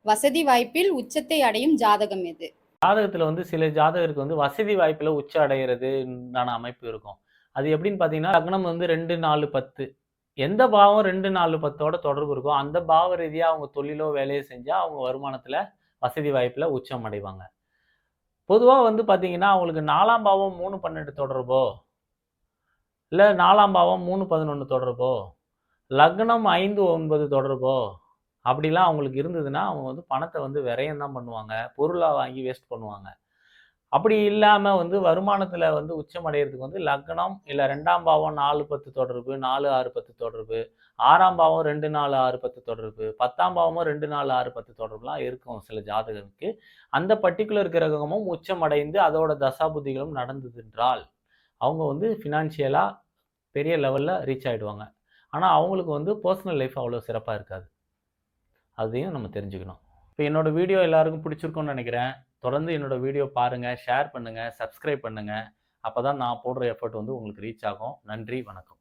வசதி வாய்ப்பில் உச்சத்தை அடையும் ஜாதகம் எது? ஜாதகத்துல சில ஜாதகருக்கு வசதி வாய்ப்புல உச்ச அடைகிறதுனான அமைப்பு இருக்கும். அது எப்படின்னு பார்த்தீங்கன்னா, லக்னம் 2, 4, 10 எந்த பாவம் 2, 4, 10ஓட தொடர்பு இருக்கோ, அந்த பாவ ரீதியா அவங்க தொழிலோ, வேலையோ செஞ்சா அவங்க வருமானத்துல, வசதி வாய்ப்புல உச்சம் அடைவாங்க. பொதுவா பார்த்தீங்கன்னா, அவங்களுக்கு 4ஆம் பாவம் 3, 12 தொடர்போ, இல்ல 4ஆம் பாவம் 3, 11 தொடர்போ, லக்னம் 5, 9 தொடர்போ, அப்படிலாம் அவங்களுக்கு இருந்ததுன்னா, அவங்க பணத்த விரயம் தான் பண்ணுவாங்க. பொருளா வாங்கி வேஸ்ட் பண்ணுவாங்க. அப்படி இல்லாம வருமானத்துல உச்சம் அடையறதுக்கு லக்னம் இல்ல 2ஆம் பாவம் 4, 10 தொடர்பு, 4, 6, 10 தொடர்பு, 6ஆம் பாவம் 2, 4, 6, 10 தொடர்பு, 10ஆம் பாவமும் 2, 4, 6, 10 தொடர்புலாம் இருக்கும் சில ஜாதகருக்கு. அந்த பர்ட்டிகுலர் கிரகமும் உச்சம் அடைந்து அதோட தசாபுத்திகளும் நடந்ததென்றால், அவங்க ஃபினான்ஷியலா பெரிய லெவல்ல ரீச் ஆயிடுவாங்க. ஆனா அவங்களுக்கு பெர்சனல் லைஃப் அவ்வளவு சிறப்பா இருக்காது. அதையும் நம்ம தெரிஞ்சுக்கணும். இப்போ என்னோட வீடியோ எல்லாருக்கும் பிடிச்சிருக்கும்னு நினைக்கிறேன். தொடர்ந்து என்னோட வீடியோ பாருங்க, ஷேர் பண்ணுங்க, சப்ஸ்கிரைப் பண்ணுங்க. அப்பதான் நான் போடுற எஃபோர்ட் உங்களுக்கு ரீச் ஆகும். நன்றி, வணக்கம்.